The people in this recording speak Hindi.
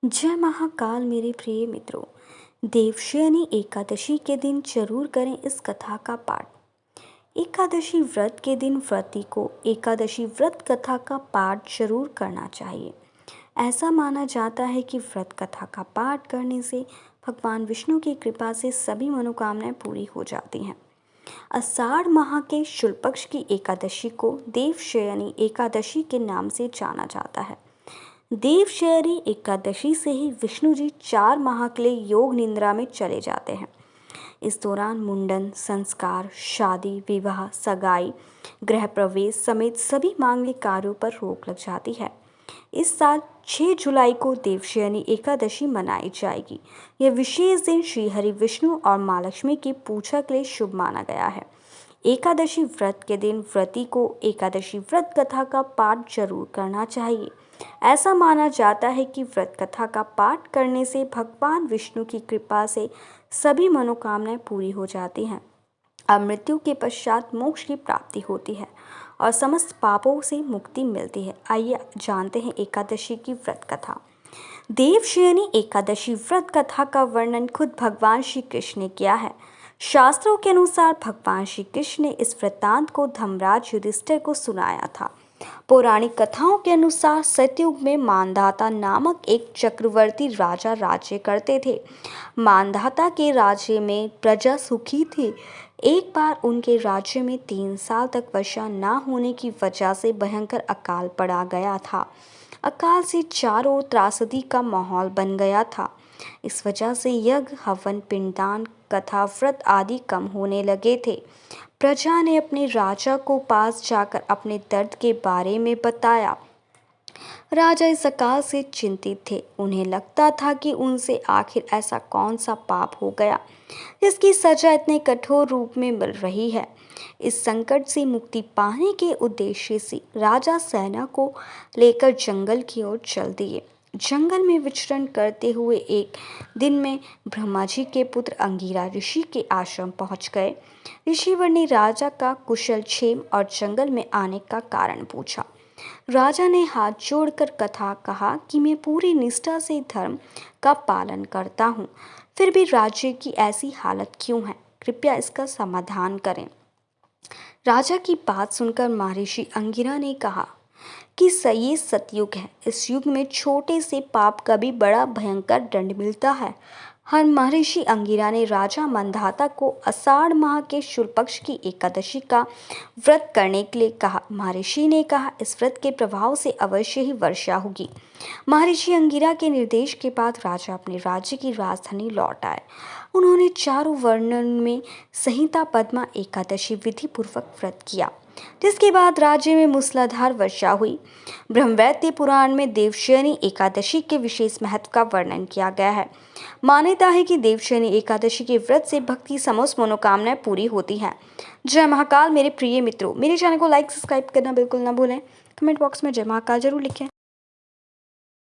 जय महाकाल मेरे प्रिय मित्रों। देवशयनी एकादशी के दिन जरूर करें इस कथा का पाठ। एकादशी व्रत के दिन व्रती को एकादशी व्रत कथा का पाठ जरूर करना चाहिए। ऐसा माना जाता है कि व्रत कथा का पाठ करने से भगवान विष्णु की कृपा से सभी मनोकामनाएं पूरी हो जाती हैं। आषाढ़ माह के शुक्ल पक्ष की एकादशी को देवशयनी एकादशी के नाम से जाना जाता है। देवशयनी एकादशी से ही विष्णु जी 4 माह के लिए योग निद्रा में चले जाते हैं। इस दौरान मुंडन, संस्कार, शादी, विवाह, सगाई, गृह प्रवेश समेत सभी मांगलिक कार्यों पर रोक लग जाती है। इस साल 6 जुलाई को देवशयनी एकादशी मनाई जाएगी। यह विशेष दिन श्री हरि विष्णु और माँ लक्ष्मी की पूजा के लिए शुभ माना गया है। एकादशी व्रत के दिन व्रती को एकादशी व्रत कथा का पाठ जरूर करना चाहिए। ऐसा माना जाता है कि व्रत कथा का पाठ करने से भगवान विष्णु की कृपा से सभी मनोकामनाएं पूरी हो जाती हैं। अब मृत्यु के पश्चात मोक्ष की प्राप्ति होती है और समस्त पापों से मुक्ति मिलती है। आइए जानते हैं एकादशी की व्रत कथा। देवशयनी एकादशी व्रत कथा का वर्णन खुद भगवान श्री कृष्ण ने किया है। शास्त्रों के अनुसार भगवान श्री कृष्ण ने इस वृत्तांत को धर्मराज युधिष्ठिर को सुनाया था। पौराणिक कथाओं के अनुसार सतयुग में मानधाता नामक एक चक्रवर्ती राजा राज्य करते थे। मानधाता के राज्य में प्रजा सुखी थी। एक बार उनके राज्य में 3 साल तक वर्षा न होने की वजह से भयंकर अकाल पड़ा गया था। अकाल से चारों ओर त्रासदी का माहौल बन गया था। इस वजह से यज्ञ, हवन, पिंडदान, कथा, व्रत आदि कम होने लगे थे। प्रजा ने अपने राजा को पास जाकर अपने दर्द के बारे में बताया। राजा इस अकाल से चिंतित थे। उन्हें लगता था कि उनसे आखिर ऐसा कौन सा पाप हो गया जिसकी सजा इतने कठोर रूप में मिल रही है। इस संकट से मुक्ति पाने के उद्देश्य से राजा सेना को लेकर जंगल की ओर चल दिए। जंगल में विचरण करते हुए एक दिन में ब्रह्मा जी के पुत्र अंगिरा ऋषि के आश्रम पहुंच गए। ऋषिवर ने राजा का कुशल क्षेम और जंगल में आने का कारण पूछा। राजा ने हाथ जोड़कर कथा कहा कि मैं पूरी निष्ठा से धर्म का पालन करता हूँ, फिर भी राज्य की ऐसी हालत क्यों है? कृपया इसका समाधान करें। राजा की बात सुनकर महर्षि अंगिरा ने कहा कि ये सतयुग है। इस युग में छोटे से पाप का भी बड़ा भयंकर दंड मिलता है। हर महर्षि अंगिरा ने राजा मानधाता को आषाढ़ माह के शुक्ल पक्ष की एकादशी का व्रत करने के लिए कहा। महर्षि ने कहा, इस व्रत के प्रभाव से अवश्य ही वर्षा होगी। महर्षि अंगिरा के निर्देश के बाद राजा अपने राज्य की राजधानी लौट आए। उन्होंने चारों वर्णन में संहिता पद्मा एकादशी विधि पूर्वक व्रत किया, जिसके बाद राज्य में मूसलाधार वर्षा हुई। ब्रह्मवैवर्त पुराण में देवशयनी एकादशी के विशेष महत्व का वर्णन किया गया है। मान्यता है कि देवशयनी एकादशी के व्रत से भक्ति समस्त मनोकामनाएं पूरी होती हैं। जय महाकाल मेरे प्रिय मित्रों। मेरे चैनल को लाइक, सब्सक्राइब करना बिल्कुल ना भूलें। कमेंट बॉक्स में जय महाकाल जरूर लिखें।